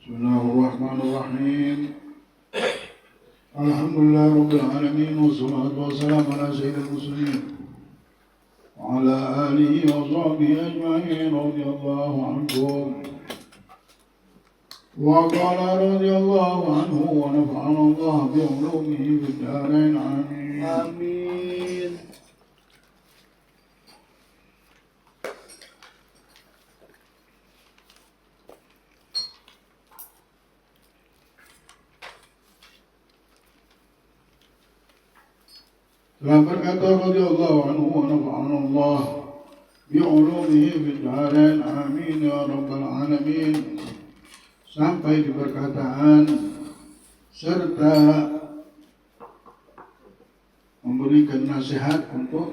Bismillahirrahmanirrahim. Alhamdulillahirabbil alamin wassalatu wassalamu ala sayyidil mursalin wa ala alihi wa sahbihi ajma'in radhiyallahu anhum. Wa qala radhiyallahu anhu wa nafa'ana Allah bi ulumihi fid dharain amin. Amin. Telah berkata radhiyallahu anhu wa nafa'ana Allah bi ulumihi fid dharain amin ya rabbal alamin. Sampai di perkataan serta memberikan nasihat untuk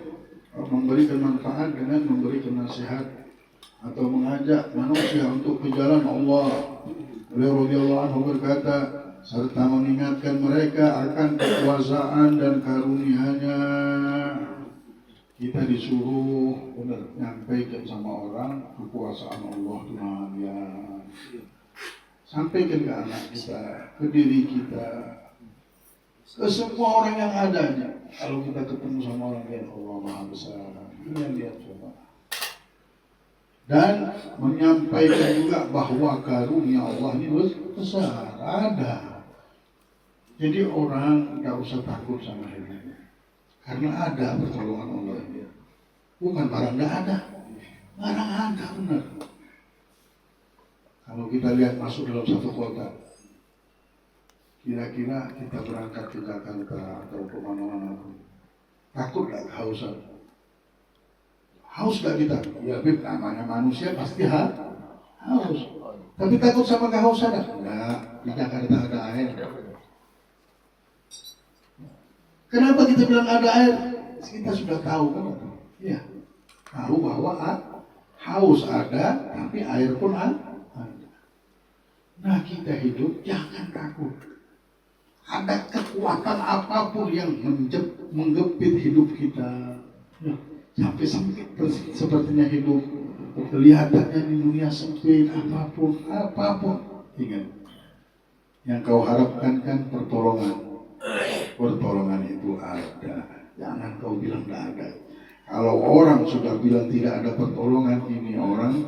memberikan manfaat dengan memberikan nasihat atau mengajak manusia untuk ke jalan Allah. Beliau radhiyallahu anhu berkata, serta mengingatkan mereka akan kekuasaan dan karunia-Nya. Kita disuruh benar nyampaikan sama orang kekuasaan Allah Tuhan ya. Sampaikan ke anak kita, ke diri kita, ke semua orang yang adanya. Kalau kita ketemu sama orang yang Allah Maha Besar, ini yang dia coba. Dan menyampaikan juga bahwa karunia Allah ini besar, ada. Jadi orang tidak usah takut sama hidupnya, karena ada pertolongan Allah. Bukan barang tidak ada, barang ada benar. Kalau kita lihat masuk dalam satu kota, kira-kira kita berangkat ke Jakarta atau ke mana-mana, takut nggak kehausan? Haus nggak kita? Ya, namanya manusia pasti haus. Tapi takut sama kehausan? Enggak, di Jakarta ada air. Kenapa kita bilang ada air? Kita sudah tahu kan? Ya, tahu bahwa haus ada, tapi air pun ada. Nah, kita hidup jangan takut. Ada kekuatan apapun yang menggepit hidup kita. Ya, sampai sempit sepertinya hidup. Kelihatannya di dunia sempit, apapun. Ingat, yang kau harapkan kan pertolongan. Pertolongan itu ada. Jangan kau bilang tidak ada. Kalau orang sudah bilang tidak ada pertolongan, ini orang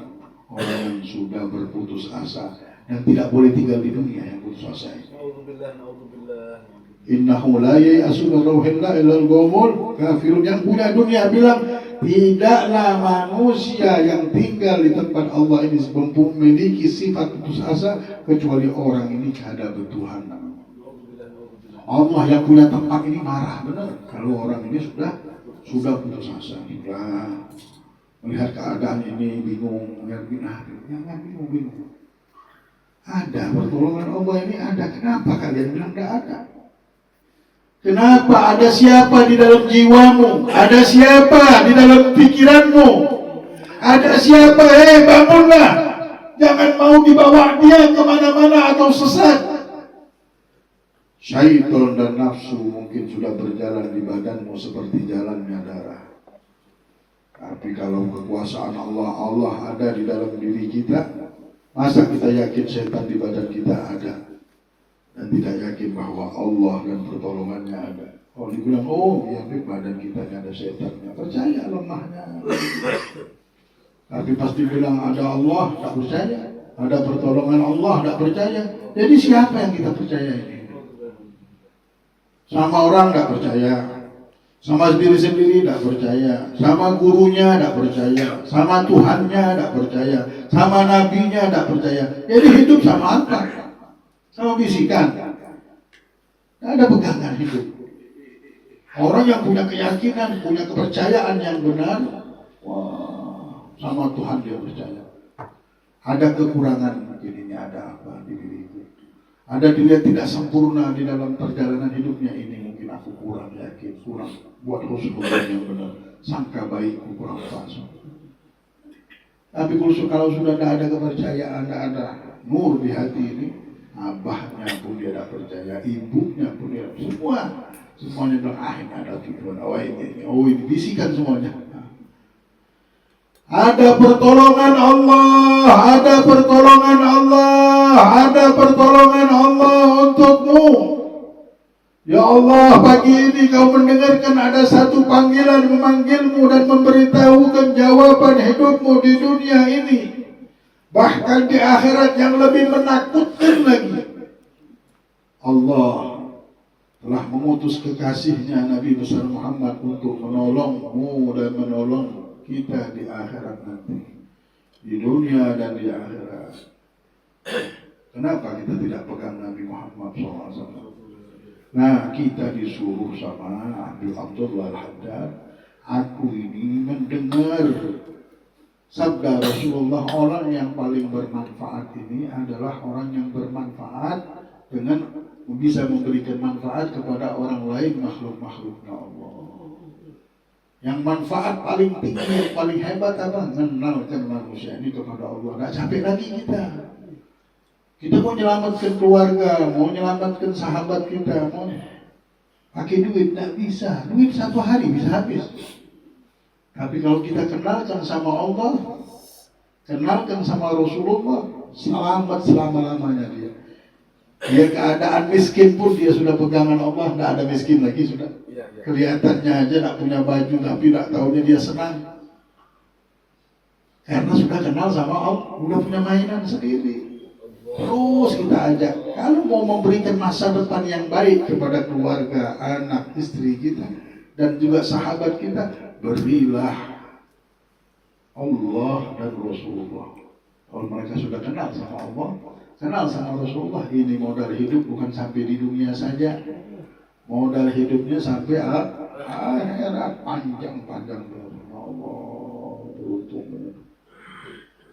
yang sudah berputus asa dan tidak boleh tinggal di dunia yang putus asa. Innahu la ya'asu min rauhillah illa al-qaumul kafirun. Yang punya dunia bilang tidaklah manusia yang tinggal di tempat Allah ini memiliki sifat putus asa kecuali orang ini ada bertuhan. Allah yang punya tempat ini marah benar kalau orang ini sudah putus asa. Melihat keadaan ini bingung, jangan bingung. Ada pertolongan Allah ini ada. Kenapa kalian bilang tidak ada? Kenapa? Ada siapa di dalam jiwamu? Ada siapa di dalam pikiranmu? Ada siapa? Bangunlah! Jangan mau dibawa dia kemana-mana atau sesat. Syaitan dan nafsu mungkin sudah berjalan di badanmu seperti jalannya darah. Tapi kalau kekuasaan Allah ada di dalam diri kita, masa kita yakin setan di badan kita ada dan tidak yakin bahwa Allah dan pertolongannya ada? Kalau dibilang, ya badan kita ada setannya, percaya lemahnya. Tapi pasti bilang ada Allah, tak percaya. Ada pertolongan Allah, tak percaya. Jadi siapa yang kita percaya ini? Sama orang tak percaya, sama diri-sendiri tak percaya, sama gurunya tak percaya, sama Tuhannya tak percaya, sama nabinya tak percaya. Jadi hidup sama apa? Sama bisikan. Tidak ada pegangan hidup. Orang yang punya keyakinan, punya kepercayaan yang benar, sama Tuhan dia percaya. Ada kekurangan mungkin ini, ada apa di diri itu. Ada dilihat tidak sempurna di dalam perjalanan hidupnya ini. Mungkin aku kurang yakin, kurang buat husnuzon yang benar, sangka baikku kurang palsu. Tapi kalau sudah tidak ada kepercayaan, tidak ada nur di hati ini, abahnya pun dia tidak percaya, ibunya pun dia, semuanya bilang ini ada tujuan, ini bisikan semuanya. Ada pertolongan Allah, ada pertolongan Allah, ada pertolongan Allah untukmu. Ya Allah, pagi ini kau mendengarkan ada satu panggilan memanggilmu dan memberitahukan jawaban hidupmu di dunia ini. Bahkan di akhirat yang lebih menakutkan lagi. Allah telah mengutus kekasihnya Nabi besar Muhammad untuk menolongmu dan menolong kita di akhirat nanti. Di dunia dan di akhirat. Kenapa kita tidak pegang Nabi Muhammad SAW? Nah, kita disuruh sama Abdullah Al-Haddad. Aku ini mendengar sabda Rasulullah, orang yang paling bermanfaat ini adalah orang yang bermanfaat dengan bisa memberikan manfaat kepada orang lain, makhluk-makhluknya Allah. Yang manfaat paling tinggi, yang paling hebat apa? Mengenalkan manusia ini kepada Allah. Nggak capek lagi kita. Kita mau menyelamatkan keluarga, mau menyelamatkan sahabat kita, mau pakai duit, nggak bisa. Duit satu hari bisa habis. Tapi kalau kita kenalkan sama Allah, kenalkan sama Rasulullah, selamat selama-lamanya dia. Dia keadaan miskin pun dia sudah pegangan Allah, nggak ada miskin lagi sudah. Kelihatannya aja nggak punya baju, tapi nggak tahunya dia senang. Karena sudah kenal sama Allah, udah punya mainan sendiri. Terus kita ajak, kalau mau memberikan masa depan yang baik kepada keluarga, anak, istri kita, dan juga sahabat kita, berilah Allah dan Rasulullah. Kalau mereka sudah kenal sama Allah, kenal sama Rasulullah, ini modal hidup bukan sampai di dunia saja. Modal hidupnya sampai akhirat panjang-panjang dari Allah, beruntung.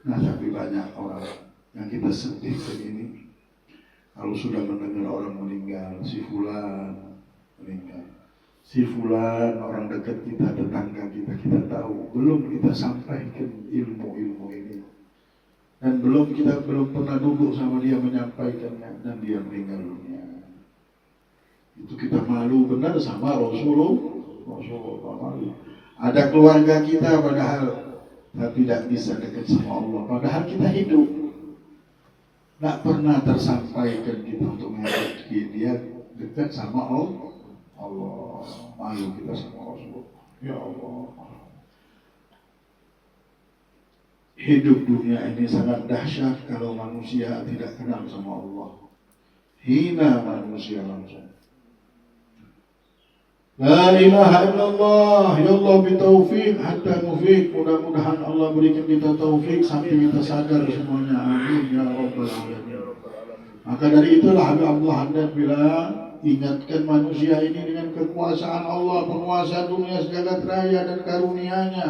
Nah, tapi banyak orang yang kita sedihkan ini, kalau sudah mendengar orang meninggal, si fulan meninggal, si fulan orang dekat kita, tetangga kita, kita tahu, belum kita sampaikan ilmu-ilmu ini, dan kita belum pernah duduk sama dia menyampaikannya, dan dia meninggal dunia. Itu kita malu benar sama Rasulullah malu. Ada keluarga kita padahal tapi tidak bisa dekat sama Allah, padahal kita hidup. Tak pernah tersampaikan kita untuk mengajak dia dekat sama Allah. Malu kita sama Rasulullah. Ya Allah. Hidup dunia ini sangat dahsyat kalau manusia tidak kenal sama Allah. Hina manusia langsung. La ilaha illallah, ya Allah bitaufiq hatta nufiq. Mudah-mudahan Allah berikan kita taufik sampai kita sadar semuanya. Amin ya rabbal alamin. Maka dari itulah Habib Abdullah Haddad bilang, ingatkan manusia ini dengan kekuasaan Allah, penguasa dunia sejagat raya dan karunia-Nya,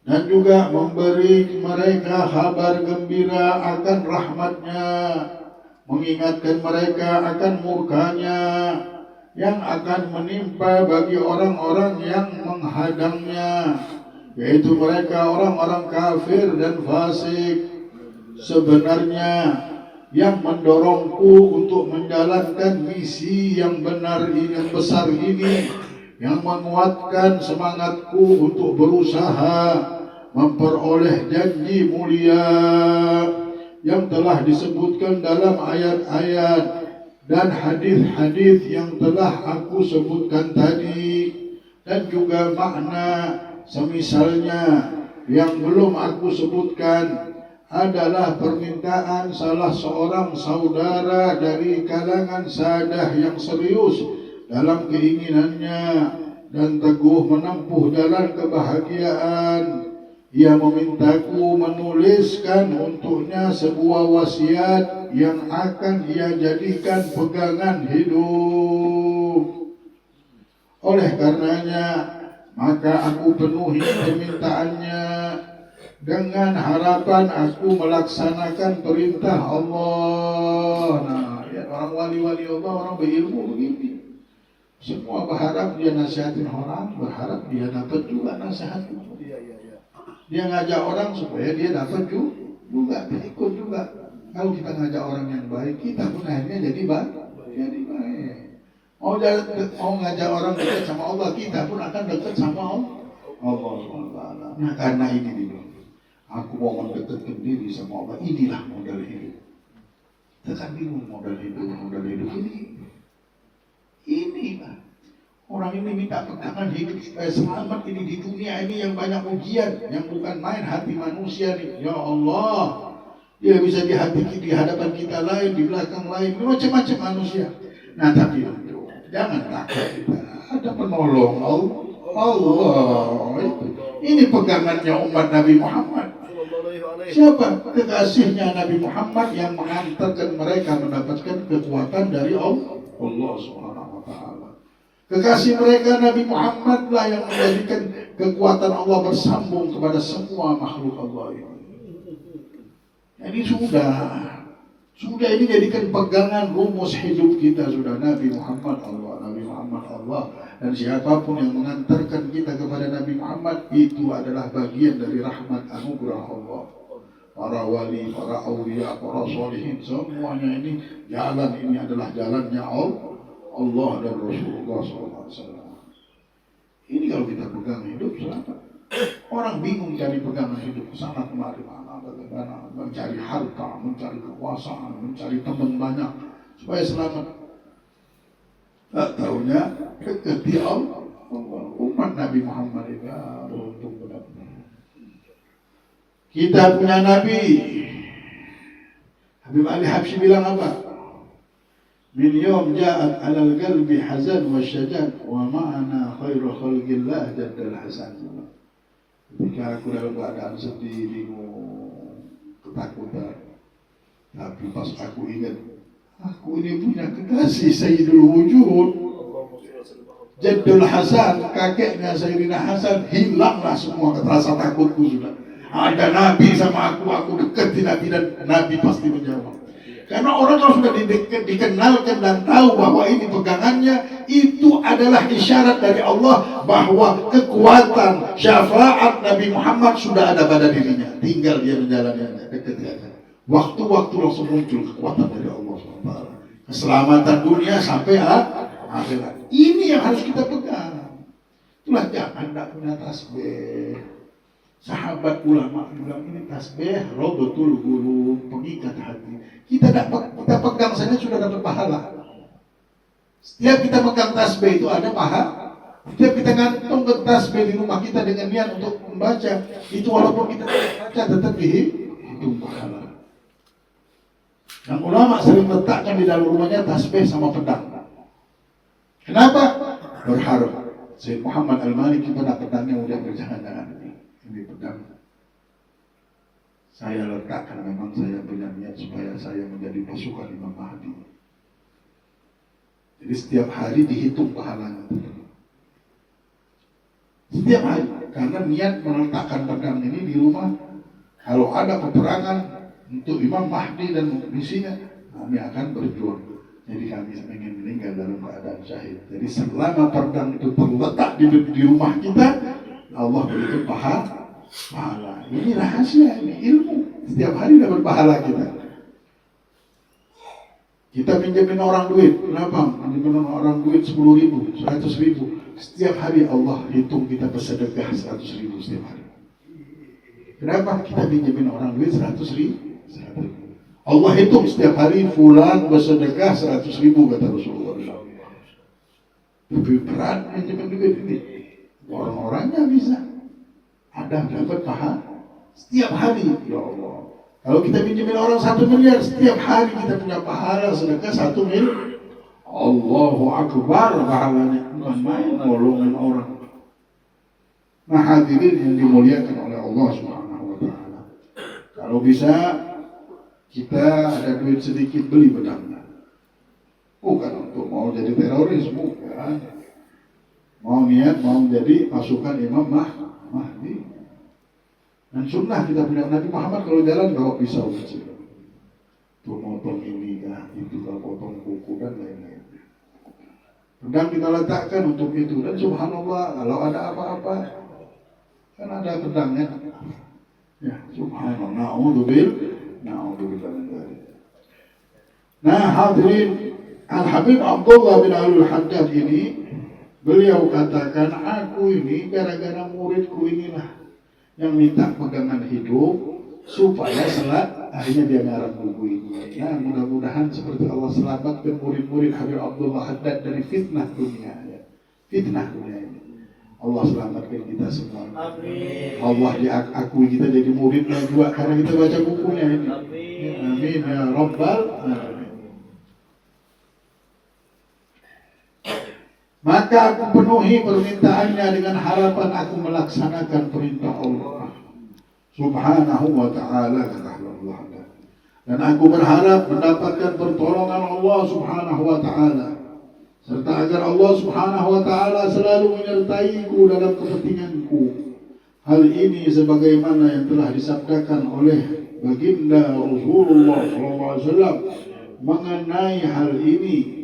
dan juga memberi mereka kabar gembira akan rahmat-Nya, mengingatkan mereka akan murka-Nya yang akan menimpa bagi orang-orang yang menghadangnya, yaitu mereka orang-orang kafir dan fasik. Sebenarnya yang mendorongku untuk menjalankan misi yang benar ini, yang besar ini, yang menguatkan semangatku untuk berusaha memperoleh janji mulia yang telah disebutkan dalam ayat-ayat dan hadis-hadis yang telah aku sebutkan tadi, dan juga makna semisalnya yang belum aku sebutkan, adalah permintaan salah seorang saudara dari kalangan sadah yang serius dalam keinginannya dan teguh menempuh jalan kebahagiaan. Ia memintaku menuliskan untuknya sebuah wasiat yang akan ia jadikan pegangan hidup. Oleh karenanya, maka aku penuhi permintaannya dengan harapan aku melaksanakan perintah Allah. Nah, ya, orang wali-wali Allah, orang berilmu begini. Semua berharap dia nasihatin orang, berharap dia dapat juga nasihat. Dia ngajak orang supaya dia dapat juga, ikut juga. Kalau kita ngajak orang yang baik, kita pun akhirnya jadi baik. Mau ngajak orang dekat sama Allah, kita pun akan dekat sama Allah SWT. Nah karena ini dulu, aku mau mendekatkan diri sama Allah. Inilah modal hidup. Kita kan bingung modal hidup ini lah. Orang ini minta pegangan hidup supaya selamat ini di dunia ini yang banyak ujian, yang bukan main hati manusia nih. Ya Allah, dia bisa di hati kita, di hadapan kita lain, di belakang lain, macam-macam manusia. Nah tapi itu, jangan takut kita. Ada penolong Allah. Ini pegangannya umat Nabi Muhammad. Siapa? Kekasihnya Nabi Muhammad yang mengantarkan mereka mendapatkan kekuatan dari Allah Subhanahu wa Ta'ala. Kekasih mereka Nabi Muhammad lah yang menjadikan kekuatan Allah bersambung kepada semua makhluk Allah ini. Jadi sudah ini jadikan pegangan rumus hidup kita sudah. Nabi Muhammad Allah. Dan siapapun yang mengantarkan kita kepada Nabi Muhammad itu adalah bagian dari rahmat anugerah Allah. Para wali, para awliya, para solihin, semuanya ini jalan ini adalah jalannya Allah dan Rasulullah SAW. Ini kalau kita pegang hidup selamat. Orang bingung cari pegangan hidup sana kemari mana, bagaimana mencari harta, mencari kekuasaan, mencari teman banyak supaya selamat. Tak tahunya dekati Allah. Umat Nabi Muhammad ini beruntung benar-benar. Kita punya Nabi. Habib Ali Habsyi bilang apa? Min yawm ja'at alal qalbi hazan wa syajan wa ma'ana khairu khalqillah jaddal hasan. Ketika aku dalam keadaan sedih, bingung, ketakutan, tapi pas aku ingat, aku ini punya kekasih Sayyidul Wujud, Jaddul Hasan, kakeknya Sayyidina Hasan, hilanglah semua rasa takutku sudah. Ada Nabi sama aku dekati Nabi dan Nabi pasti menjawab. Karena orang kalau sudah dikenalkan dan tahu bahwa ini pegangannya, itu adalah isyarat dari Allah bahwa kekuatan syafaat Nabi Muhammad sudah ada pada dirinya. Tinggal dia menjalannya. Waktu-waktu langsung muncul kekuatan dari Allah SWT. Keselamatan dunia sampai akhirat. Ini yang harus kita pegang. Itulah jangan tidak punya tasbih. Sahabat ulama bilang ini tasbih rodotul guru, pengikat hati. Kita pegang saja sudah dapat pahala. Setiap kita pegang tasbih itu ada pahala. Setiap kita gantung ke tasbih di rumah kita dengan niat untuk membaca, itu walaupun kita tidak baca tetap dihitung pahala. Dan ulama sering letakkan di dalam rumahnya tasbih sama pedang. Kenapa? Berharap Sayyid Muhammad Al-Maliki pada pedangnya udah berjangan-jangan. Ini pedang saya letakkan, memang saya punya niat supaya saya menjadi pasukan Imam Mahdi. Jadi setiap hari dihitung pahalanya. Setiap hari, karena niat meletakkan pedang ini di rumah. Kalau ada peperangan untuk Imam Mahdi dan misinya, kami akan berjuang. Jadi kami ingin meninggal dalam keadaan syahid. Jadi selama pedang itu terletak di rumah kita, Allah berikan pahala. Ini rahasia, ini ilmu. Setiap hari dapat pahala kita. Kita pinjamin orang duit. Kenapa? Pinjamin orang duit 10.000, 100.000. Setiap hari Allah hitung kita bersedekah 100.000 setiap hari. Kenapa? Kita pinjamin orang duit 100.000. Allah hitung setiap hari fulan bersedekah 100.000 kata Rasulullah. Lebih berat pinjamin duit ini. Orang-orangnya bisa. Ada dapat pahala setiap hari. Ya Allah, kalau kita pinjamin orang 1 miliar, setiap hari kita punya pahala sedekah 1 miliar. Allahu Akbar, pahalanya bukan main, nolongin orang. Nah hadirin yang dimuliakan oleh Allah Subhanahu wa Ta'ala, kalau bisa kita ada duit sedikit beli pedang. Bukan untuk mau jadi teroris, bukan. Mau niat mau jadi pasukan Imam Mahdi. Dan sunnah kita punya Nabi Muhammad kalau jalan bawa pisau kecil. Tuh motong ini kah, itu kah, potong kuku dan lain-lain. Pedang kita letakkan untuk itu. Dan subhanallah kalau ada apa-apa kan ada pedangnya. Ya subhanallah. Na'udzubillah. Nah hadirin, Al-Habib Abdullah bin Alul Haddad ini Beliau katakan, aku ini gara-gara muridku inilah yang minta pegangan hidup supaya akhirnya dia ngarang buku ini. Nah, mudah-mudahan seperti Allah selamatkan murid-murid Habib Abdullah Haddad dari fitnah dunia ya. Fitnah dunia ini. Allah selamatkan kita semua. Amin. Allah diakui kita jadi muridnya juga karena kita baca bukunya ini. Amin. Amin ya Rabbal alamin. Maka aku penuhi permintaannya dengan harapan aku melaksanakan perintah Allah Subhanahu wa ta'ala, kata Allah. Dan aku berharap mendapatkan pertolongan Allah Subhanahu wa ta'ala, serta agar Allah Subhanahu wa ta'ala selalu menyertaiku dalam kepentinganku. Hal ini sebagaimana yang telah disabdakan oleh baginda Rasulullah SAW mengenai hal ini.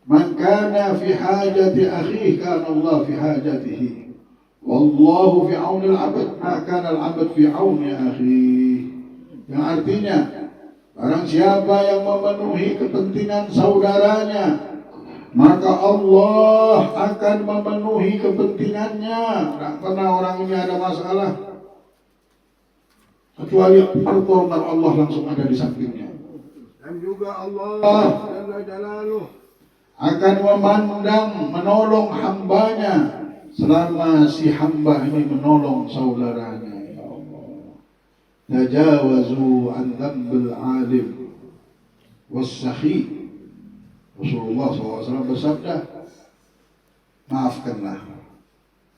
Man kana fi hajati akhihi kana Allah fi hajatihi. Wallahu fi auni al-'abd ma kana al-'abd fi auni akhihi. Yang artinya, barang siapa yang memenuhi kepentingan saudaranya, maka Allah akan memenuhi kepentingannya. Tak pernah orang ini ada masalah kecuali pertolongan Allah langsung ada di sampingnya. Dan juga Allah Jalla Jalaluh akan memandang, menolong hambanya selama si hamba ini menolong saudaranya. Ya Allah, tajawazu an dzambil alim was-sakhi. Rasulullah SAW bersabda,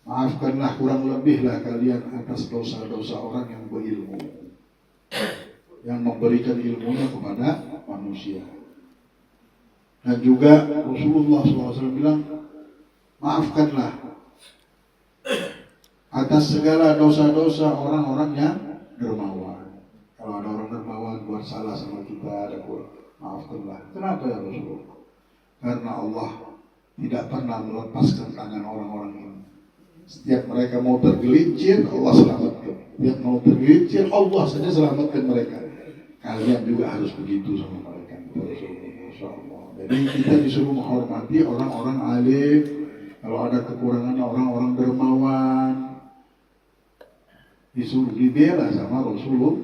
maafkanlah kurang lebihlah kalian atas dosa-dosa orang yang berilmu, yang memberikan ilmunya kepada manusia. Dan juga Rasulullah SAW bilang, maafkanlah atas segala dosa-dosa orang-orang yang dermawan. Kalau ada orang dermawan buat salah sama kita, ada maafkanlah. Kenapa ya Rasulullah? Karena Allah tidak pernah melepaskan tangan orang-orang ini. Setiap mereka mau tergelincir, Allah selamatkan. Setiap mau tergelincir, Allah saja selamatkan mereka. Kalian juga harus begitu sama mereka. Insyaallah. Jadi kita disuruh menghormati orang-orang alim. Kalau ada kekurangannya orang-orang dermawan, disuruh dibela sama Rasulullah.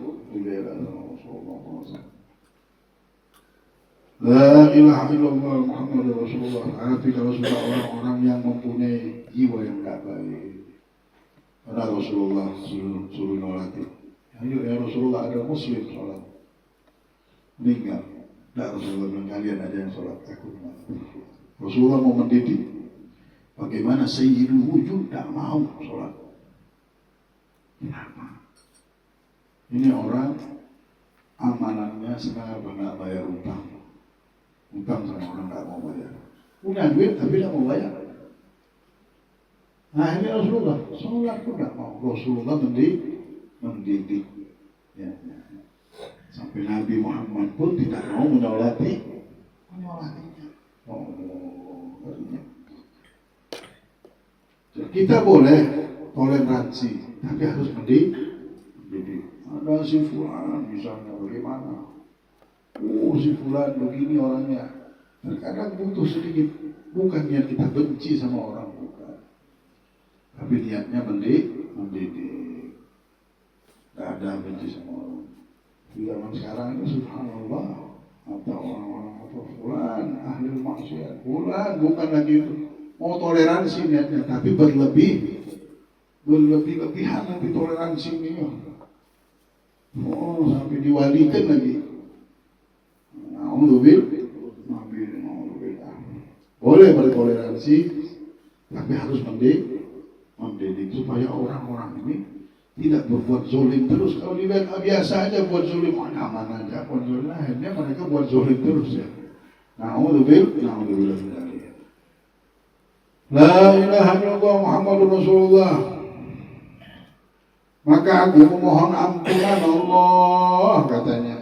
La ilaha illallah Muhammadur Rasulullah. Tapi kalau sudah orang-orang yang mempunyai jiwa yang tidak baik, karena Rasulullah suruh nolati. Ayo ya Rasulullah, ada muslim sholat meninggal. Tidak, Rasulullah bilang kalian aja yang sholat, aku Rasulullah mau mendidik. Bagaimana Sayyidul Wujud tidak mau sholat? Kenapa? Ini orang amanannya sekarang benar bayar utang sama orang tidak mau bayar. Punya duit tapi tidak mau bayar. Nah ini Rasulullah sholat pun tidak mau. Rasulullah mendidik. Ya. Sampai Nabi Muhammad pun tidak mau menyolatinya. Kita boleh toleransi, tapi harus mendidik. Ada si fulan misalnya bagaimana? Si fulan begini orangnya. Terkadang butuh sedikit. Bukan niat kita benci sama orang, bukan. Tapi niatnya mendidik. Tidak ada benci sama orang. Di zaman sekarang ini subhanallah, atau orang-orang atau fulan ahli maksiat, fulan bukan lagi itu. Mau toleransi niatnya, tapi berlebih-lebihan nanti toleransi ini. Sampai diwalikan lagi. Boleh bertoleransi, tapi harus mendidik supaya orang-orang ini tidak berbuat zolim terus. Kalau dilihat biasa aja buat zolim, aman aja buat zolim, akhirnya mereka buat zolim terus ya. Na'udzubillah. La ilaha illallah Muhammadur Rasulullah. Maka aku memohon ampunan Allah, katanya.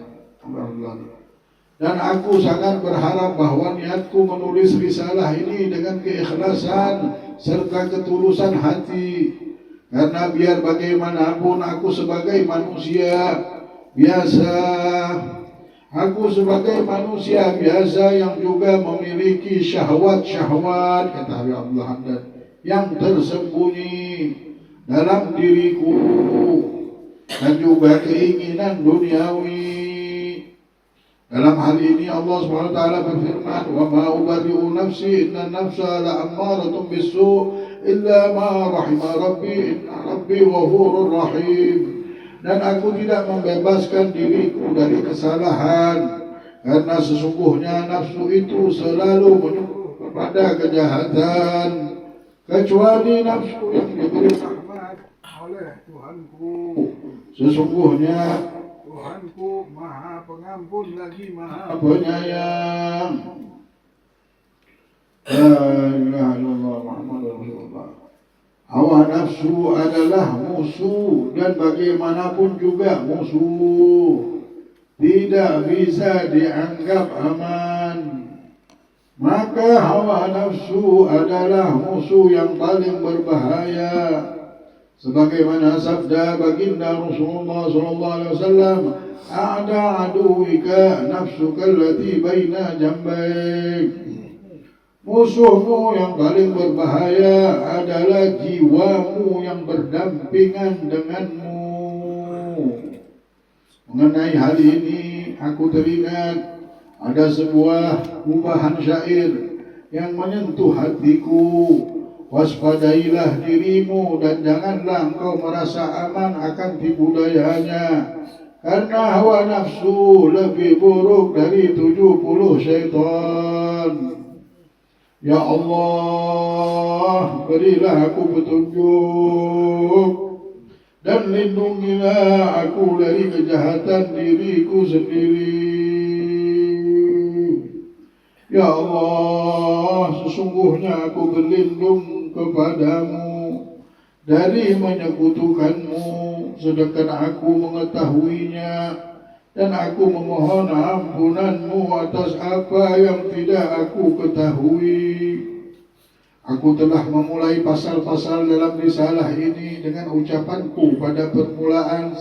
Dan aku sangat berharap bahwa niatku menulis risalah ini dengan keikhlasan serta ketulusan hati. Karena biar bagaimanapun aku sebagai manusia biasa, Aku sebagai manusia biasa yang juga memiliki syahwat-syahwat, kata Habib Abdul Haddad, yang tersembunyi dalam diriku, dan juga keinginan duniawi. Dalam hal ini Allah SWT berfirman, "Wa ma ubarri'u nafsi, inna nafsa la'ammaratun bisu' illa ma rahima rabbi, inna rabbi ghafurur rahim." Dan aku tidak membebaskan diriku dari kesalahan, karena sesungguhnya nafsu itu selalu menyuruh kepada kejahatan, kecuali nafsu yang diberi rahmat oleh Tuhanku. Sesungguhnya Tuhanku Maha Pengampun lagi Maha Penyayang. La ilaha illallah Muhammadur Rasulullah. Hawa nafsu adalah musuh, dan bagaimanapun juga musuh, tidak bisa dianggap aman. Maka hawa nafsu adalah musuh yang paling berbahaya. Sebagaimana sabda baginda Rasulullah SAW, "A'da aduwika nafsuka allati baina jambaik." Musuhmu yang paling berbahaya adalah jiwamu yang berdampingan denganmu. Mengenai hal ini, aku teringat ada sebuah gubahan syair yang menyentuh hatiku. Waspadailah dirimu dan janganlah engkau merasa aman akan tipu dayanya, karena hawa nafsu lebih buruk dari 70 syaitan. Ya Allah, berilah aku petunjuk dan lindungilah aku dari kejahatan diriku sendiri. Ya Allah, sesungguhnya aku berlindung kepadamu dari menyekutukanmu, sedangkan aku mengetahuinya, dan aku memohon ampunanmu atas apa yang tidak aku ketahui. Aku telah memulai pasal-pasal dalam risalah ini dengan ucapanku pada permulaan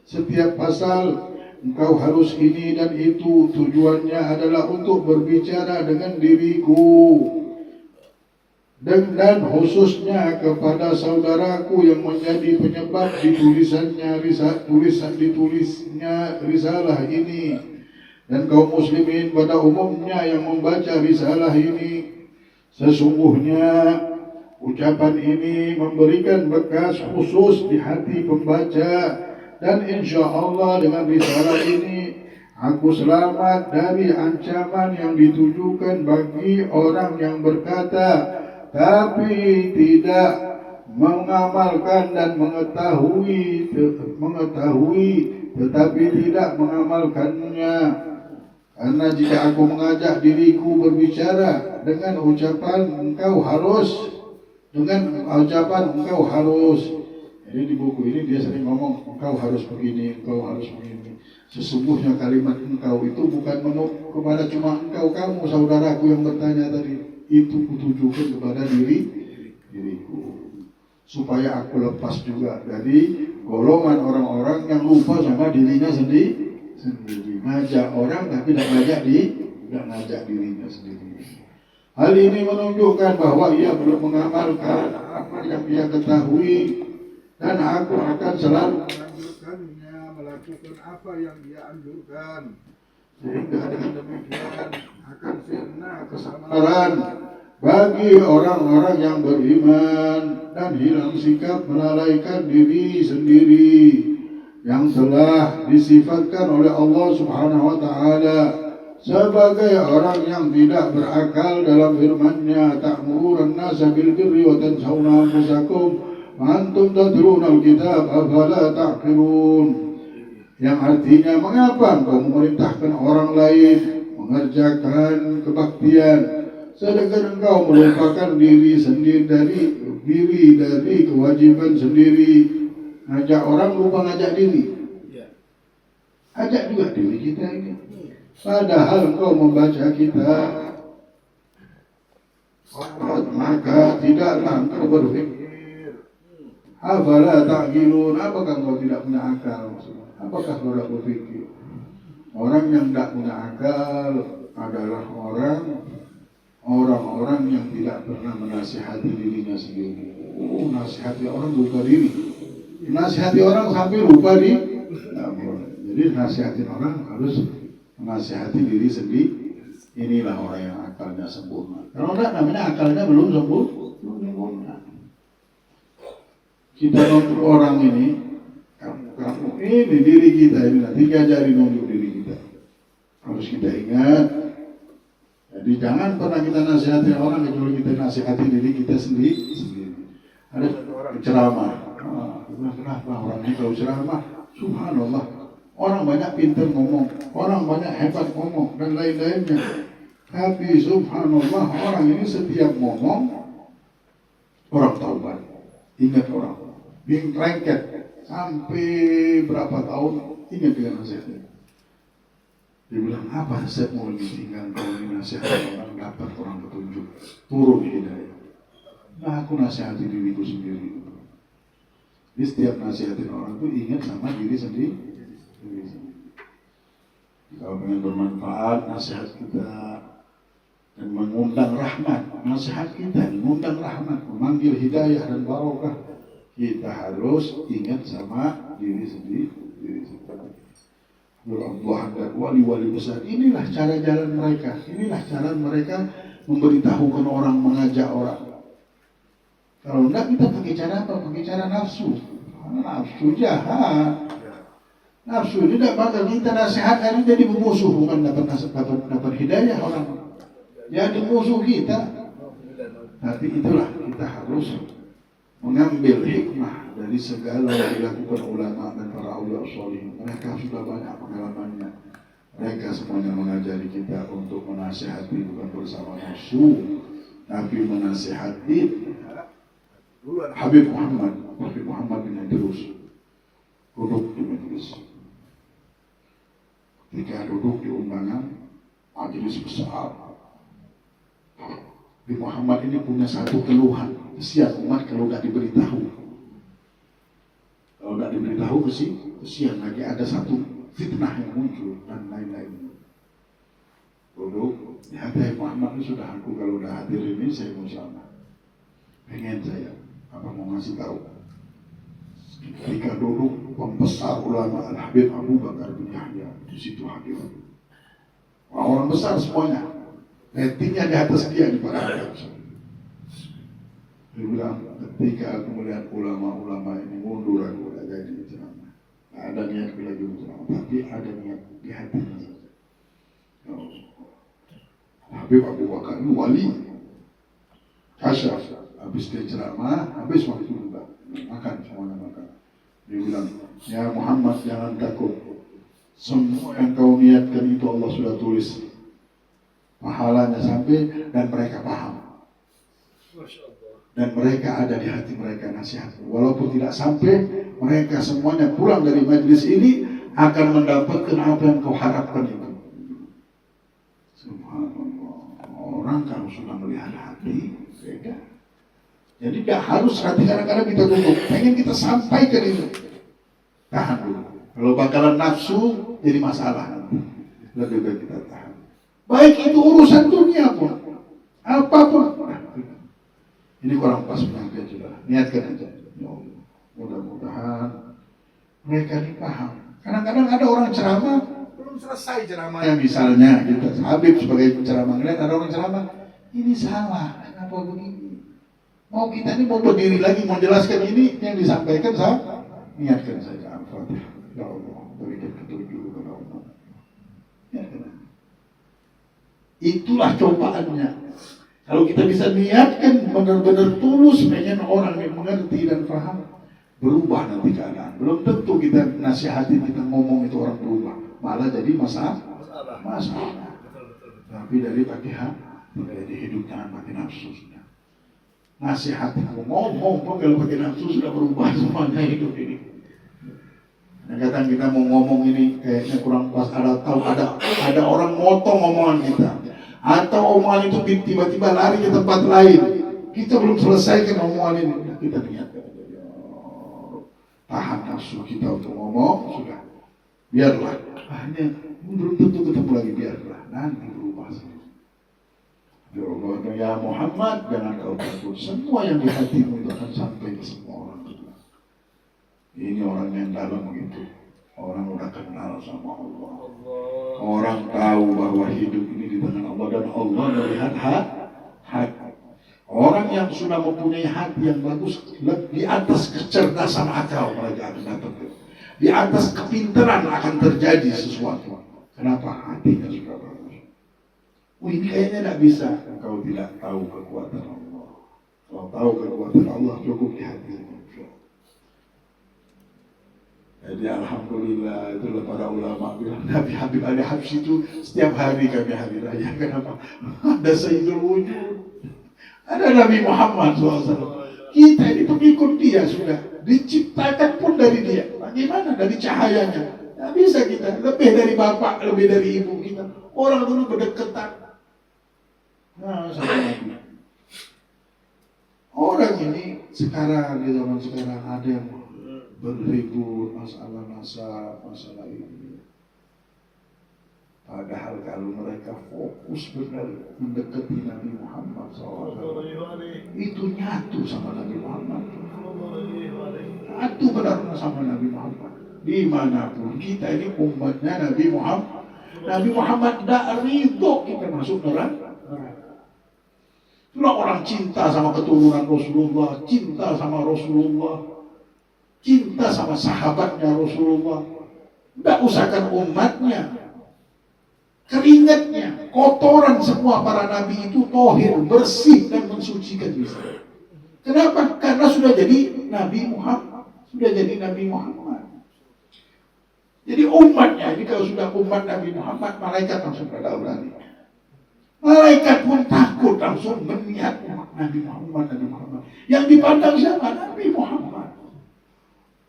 setiap pasal, engkau harus ini dan itu. Tujuannya adalah untuk berbicara dengan diriku, dan khususnya kepada saudaraku yang menjadi penyebab ditulisnya risalah ini, dan kaum muslimin pada umumnya yang membaca risalah ini. Sesungguhnya ucapan ini memberikan bekas khusus di hati pembaca, dan insya Allah dengan risalah ini aku selamat dari ancaman yang ditujukan bagi orang yang berkata tapi tidak mengamalkan dan mengetahui tetapi tidak mengamalkannya. Karena jika aku mengajak diriku berbicara dengan ucapan engkau harus, jadi di buku ini dia sering ngomong engkau harus begini, engkau harus begini. Sesungguhnya kalimat engkau itu bukan kepada cuma engkau, kamu saudaraku yang bertanya tadi, itu kutujukan kepada diriku, supaya aku lepas juga dari golongan orang-orang yang lupa sama dirinya sendiri, ngajak orang tapi tidak ngajak dirinya sendiri. Hal ini menunjukkan bahwa ia belum mengamalkan apa yang dia ketahui, dan aku akan selalu menganjurkannya melakukan apa yang dia anjurkan, sehingga dengan demikian akan fitnah kesamaran bagi orang-orang yang beriman dan hilang sikap melalaikan diri sendiri yang telah disifatkan oleh Allah Subhanahu wa taala sebagai orang yang tidak berakal dalam firman-Nya, ta'murun nasa bil birri wa tansawna anfusakum wa antum tatluna al-kitab afala ta'qilun. Yang artinya, mengapa engkau memerintahkan orang lain mengerjakan kebaktian sedangkan engkau melupakan diri sendiri dari kewajiban sendiri. Ngajak orang lupa ngajak diri. Ajak juga diri kita ini. Padahal engkau membaca kitab, maka tidaklah engkau berpikir. Afala ta'qilun, apakah engkau tidak punya akal? Apakah engkau tidak berpikir? Orang yang tidak punya akal adalah orang-orang yang tidak pernah menasihati dirinya sendiri. Nasihati orang lupa diri. Nasihati orang sampai lupa diri. Jadi nasihatin orang harus menasihati diri sendiri. Inilah orang yang akalnya sempurna. Kalau enggak, namanya akalnya belum sempurna. Kita nonton orang ini, kamu ini diri kita ini nanti diajari nonton diri kita. Harus kita ingat. Jadi jangan pernah kita nasihati orang kecuali kita nasihati diri kita sendiri. Ada orang ceramah. Kenapa orang ini kalau ceramah? Subhanallah. Orang banyak pintar ngomong, orang banyak hebat ngomong dan lain-lainnya. Tapi subhanallah orang ini setiap ngomong orang taubat. Ingat orang. Rengket sampai berapa tahun ingat dengan nasihatnya. Dia bilang, apa saya mau ditinggal kalau ini nasihat orang dapat orang petunjuk turun hidayah. Nah aku nasihati diriku sendiri. Jadi setiap nasihatin orang itu ingat sama diri sendiri. Kalau pengen bermanfaat nasihat kita dan mengundang rahmat, nasihat kita mengundang rahmat, memanggil hidayah dan barokah, kita harus ingat sama diri sendiri. Allah dan wali-wali besar, inilah cara jalan mereka, inilah cara mereka memberitahukan orang, mengajak orang. Kalau enggak kita pakai cara apa? Pakai cara nafsu. Nafsu jahat. Nafsu ini tidak bakal kita nasihat hari jadi musuh, bukan dapat hidayah orang. Jadi musuh kita. Tapi itulah kita harus mengambil hikmah dari segala yang dilakukan ulama dan para awliya sholihin. Mereka sudah banyak pengalamannya. Mereka semuanya mengajari kita untuk menasihati bukan bersama nafsu, tapi menasihati Habib Muhammad bin Idrus duduk di majelis. Ketika duduk di undangan majelis besar, Habib Muhammad ini punya satu keluhan. Kesian umat kalau nggak diberitahu. Kalau nggak diberitahu kesian lagi ada satu fitnah yang muncul dan lain-lain. Duduk di hati Muhammad ini sudah aku kalau udah hadir ini saya mau sama. Pengen saya apa mau ngasih tahu. Ketika duduk pembesar ulama Al-Habib Abu Bakar bin Yahya di situ hadir. Orang besar semuanya. Ratingnya di atas dia di para dia bilang, ketika aku melihat ulama-ulama ini mundur, aku tidak jadi ceramah. Ada niat lagi ceramah, tapi ada niat di hatinya saja. Habib Abu Bakar ini wali. Kasyaf, habis dia ceramah, habis waktu juga makan semuanya makan. Dia bilang, ya Muhammad jangan takut. Semua yang kau niatkan itu Allah sudah tulis pahalanya sampai dan mereka paham. Dan mereka ada di hati mereka nasihat. Walaupun tidak sampai, mereka semuanya pulang dari majlis ini akan mendapatkan apa yang kau harapkan itu. Subhanallah. Orang kalau sudah melihat hati, beda. Jadi tidak harus hati kadang-kadang kita tutup. Pengen kita sampaikan itu. Tahan dulu. Kalau bakalan nafsu, jadi masalah. Lebih baik kita tahan. Baik itu urusan dunia pun. Apapun. Ini kurang pas penyampaian sudah. Niatkan aja. Ya Allah. Mudah-mudahan mereka ini paham. Kadang-kadang ada orang ceramah belum selesai ceramahnya. Misalnya kita Habib sebagai penceramah ngeliat ada orang ceramah ini salah. Kenapa begini? Mau kita ini mau berdiri lagi mau jelaskan ini yang disampaikan saya niatkan saja. Al-Fatihah. Ya Allah. Berikan petunjuk kepada Allah. Niatkan. Itulah cobaannya. Kalau kita bisa niatkan benar-benar tulus pengen orang yang mengerti dan paham, berubah nanti keadaan. Belum tentu kita nasihati, kita ngomong itu orang berubah, malah jadi masalah. Tapi dari pakai hati, dari hidup jangan pakai nafsu sudah. Nasihati ngomong pun kalau pakai nafsu sudah berubah semuanya hidup ini. Kadang kita mau ngomong ini kayaknya kurang pas, ada orang motong omongan kita. Atau omongan itu tiba-tiba lari ke tempat lain. Kita belum selesaikan omongan ini. Kita niatkan. Tahan nafsu kita untuk ngomong. Sudah. Biarlah. Hanya belum tentu ketemu lagi, biarlah nanti berubah semua. Ya Muhammad, jangan kau takut, semua yang di hatimu itu akan sampai ke semua orang. Ini orang yang dalam begitu. Orang udah kenal sama Allah. Orang tahu bahwa hidup ini di tangan Allah dan Allah melihat hati. Orang yang sudah mempunyai hati yang bagus, di atas kecerdasan akal mereka akan datang. Di atas kepintaran akan terjadi sesuatu. Kenapa? Hatinya sudah bagus. Ini kayaknya tidak bisa. Engkau tidak tahu kekuatan Allah. Kalau tahu kekuatan Allah, cukup di hatimu. Jadi alhamdulillah, itulah para ulama bilang Nabi Habib Ali Habsyi itu setiap hari kami hari raya. Kenapa? Ada Sayyidul Wujud, ada Nabi Muhammad SAW. Kita ini pengikut dia sudah, diciptakan pun dari dia. Bagaimana? Dari cahayanya. Tidak bisa kita, lebih dari bapak, lebih dari ibu kita. Orang dulu berdekatan. Nah, orang ini sekarang, di zaman sekarang ada yang berribut masalah ini. Padahal kalau mereka fokus benar mendekati Nabi Muhammad SAW, itu nyatu sama Nabi Muhammad. Nyatu benar sama Nabi Muhammad. Dimanapun kita ini umatnya Nabi Muhammad. Nabi Muhammad tidak ridho kita masuk neraka. Itulah orang cinta sama keturunan Rasulullah, cinta sama Rasulullah, cinta sama sahabatnya Rasulullah. Tidak usahkan umatnya, keringatnya, kotoran semua para nabi itu tohir, bersih dan mensucikan bisa. Kenapa? Karena sudah jadi Nabi Muhammad, sudah jadi Nabi Muhammad. Jadi umatnya, ini kalau sudah umat Nabi Muhammad, malaikat langsung pada berani. Malaikat pun takut, langsung melihat umat Nabi Muhammad. Yang dipandang siapa? Nabi Muhammad.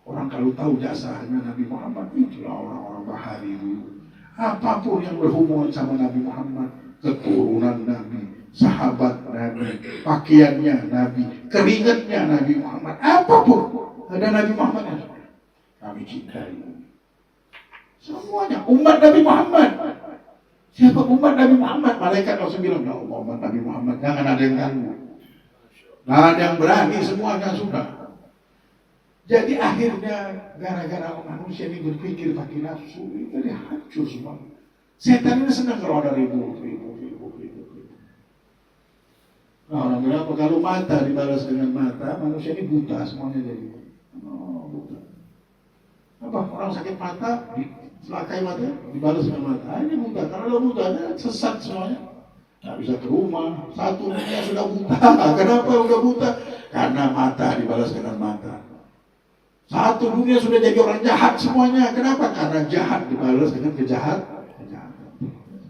Orang kalau tahu jasanya Nabi Muhammad, itulah orang-orang bahari dulu. Apapun yang berhubungan sama Nabi Muhammad, keturunan Nabi, sahabat Nabi, pakaiannya Nabi, keringatnya Nabi Muhammad, apapun ada Nabi Muhammad, kami cintai. Semuanya umat Nabi Muhammad. Siapa umat Nabi Muhammad? Malaikat langsung bilang, ya Allah, umat Nabi Muhammad, jangan ada yang ganggu. Nah, ada yang berani, semuanya sudah. Jadi akhirnya gara-gara manusia ini berpikir pakai nafsu, itu dia hancur semua. Setan ini senang kalau ada ribut. Nah, orang bilang, kalau mata dibalas dengan mata, manusia ini buta semuanya jadi. Oh, buta. Apa? Orang sakit mata, selakai mata, dibalas dengan mata. Ini buta, karena lo buta, sesat semuanya. Nggak bisa ke rumah, satu dunia sudah buta. Kenapa udah buta? Karena mata dibalas dengan mata. Satu dunia sudah jadi orang jahat semuanya. Kenapa? Karena jahat dibalas dengan kejahatan.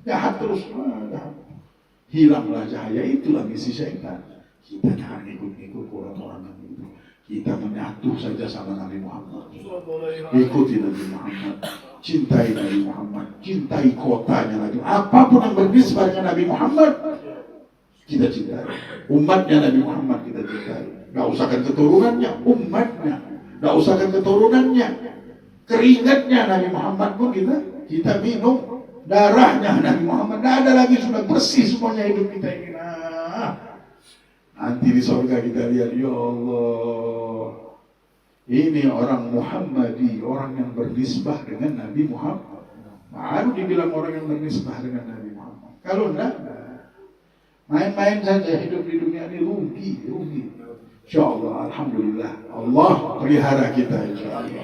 Jahat terus, jahat. Hilanglah cahaya, itulah misi syaitan. Kita jangan ikut-ikut orang-orang itu. Kita menyatu saja sama Nabi Muhammad. Ikuti Nabi Muhammad. Cintai Nabi Muhammad. Cintai kotanya Nabi. Apapun yang bernisbah dengan Nabi Muhammad, kita cintai. Umatnya Nabi Muhammad kita cintai. Gak usahkan keturunannya, umatnya. Gak usahkan keturunannya, keringatnya Nabi Muhammad pun kita minum. Darahnya Nabi Muhammad. Gak ada lagi, sudah bersih semuanya hidup kita ini. Nanti di surga kita lihat, ya Allah, ini orang Muhammadi, orang yang bernisbah dengan Nabi Muhammad. Baru dibilang orang yang bernisbah dengan Nabi Muhammad. Kalau enggak, main-main saja hidup di dunia ini, rugi. InsyaAllah, Alhamdulillah, Allah pelihara kita insyaAllah.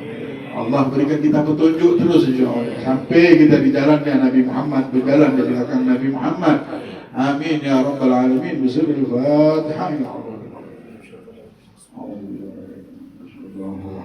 Allah berikan kita petunjuk terus insyaAllah, sampai kita di jalannya Nabi Muhammad, berjalan di belakang Nabi Muhammad. Amin ya Rabbal Alamin. Bismillahirrahmanirrahim. Ya Allah.